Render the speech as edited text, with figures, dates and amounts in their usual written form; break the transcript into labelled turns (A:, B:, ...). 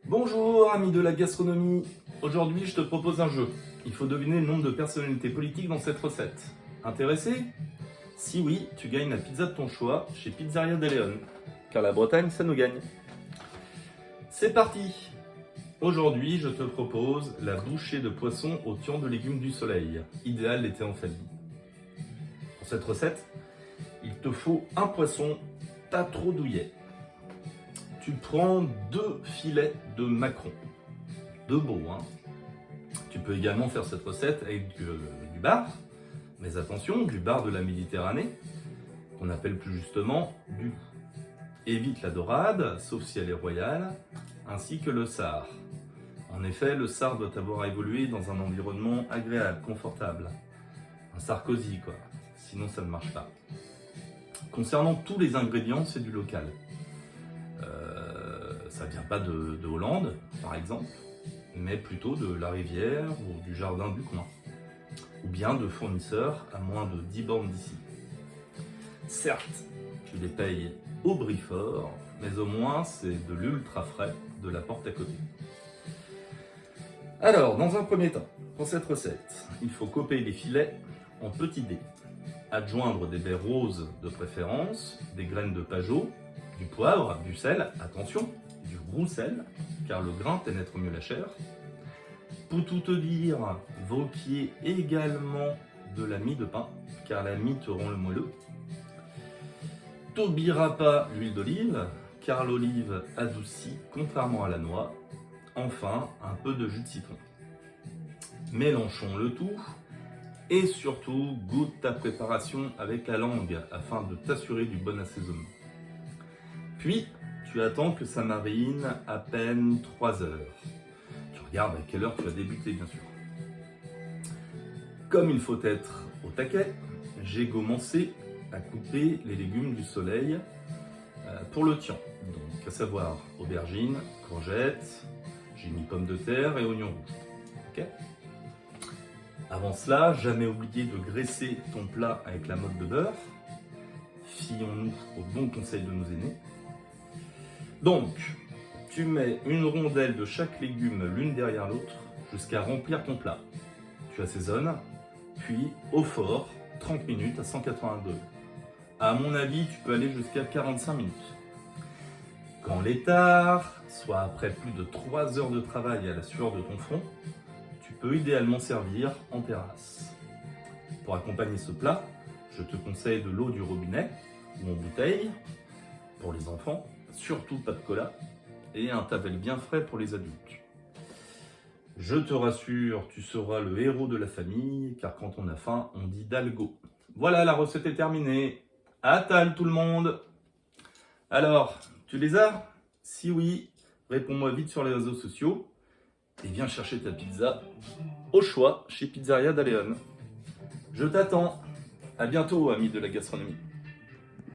A: Bonjour amis de la gastronomie, aujourd'hui je te propose un jeu. Il faut deviner le nombre de personnalités politiques dans cette recette. Intéressé? Si oui, tu gagnes la pizza de ton choix chez Pizzeria De Leon, car la Bretagne ça nous gagne. C'est parti! Aujourd'hui je te propose la bouchée de poisson au tian de légumes du soleil, idéal l'été en famille. Pour cette recette, il te faut un poisson pas trop douillet. Tu prends 2 filets de maquereau, de beaux, hein. Tu peux également faire cette recette avec du bar, mais attention, du bar de la Méditerranée, qu'on appelle plus justement du. Évite la dorade, sauf si elle est royale, ainsi que le sard. En effet, le sard doit avoir évolué dans un environnement agréable, confortable. Un Sarkozy, quoi. Sinon, ça ne marche pas. Concernant tous les ingrédients, c'est du local. Ça vient pas de Hollande, par exemple, mais plutôt de la rivière ou du jardin du coin, ou bien de fournisseurs à moins de 10 bornes d'ici. Certes, tu les payes au prix fort, mais au moins c'est de l'ultra frais de la porte à côté. Alors, dans un premier temps, pour cette recette, il faut couper les filets en petits dés, adjoindre des baies roses de préférence, des graines de pajot, du poivre, du sel, attention, du roussel, car le grain pénètre mieux la chair. Pour tout te dire, vauquier également de la mie de pain, car la mie te rend le moelleux. T'oublieras pas l'huile d'olive, car l'olive adoucit contrairement à la noix. Enfin, un peu de jus de citron. Mélangeons le tout et surtout goûte ta préparation avec la langue afin de t'assurer du bon assaisonnement. Puis, tu attends que ça marine à peine 3 heures. Tu regardes à quelle heure tu as débuté, bien sûr. Comme il faut être au taquet, j'ai commencé à couper les légumes du soleil pour le tian. Donc, à savoir aubergines, courgettes, j'ai mis pommes de terre et oignons rouges. Okay. Avant cela, jamais oublier de graisser ton plat avec la motte de beurre. Fions-nous au bon conseil de nos aînés. Donc, tu mets une rondelle de chaque légume l'une derrière l'autre jusqu'à remplir ton plat. Tu assaisonnes, puis au fort, 30 minutes à 180 degrés. À mon avis, tu peux aller jusqu'à 45 minutes. Quand l'est tard, soit après plus de 3 heures de travail à la sueur de ton front, tu peux idéalement servir en terrasse. Pour accompagner ce plat, je te conseille de l'eau du robinet ou en bouteille pour les enfants, surtout pas de cola, et un tavel bien frais pour les adultes. Je te rassure, tu seras le héros de la famille, car quand on a faim, on dit dalgo. Voilà, la recette est terminée. À table tout le monde. Alors, tu les as? Si oui, réponds-moi vite sur les réseaux sociaux et viens chercher ta pizza au choix chez Pizzeria De Leon. Je t'attends. À bientôt, amis de la gastronomie.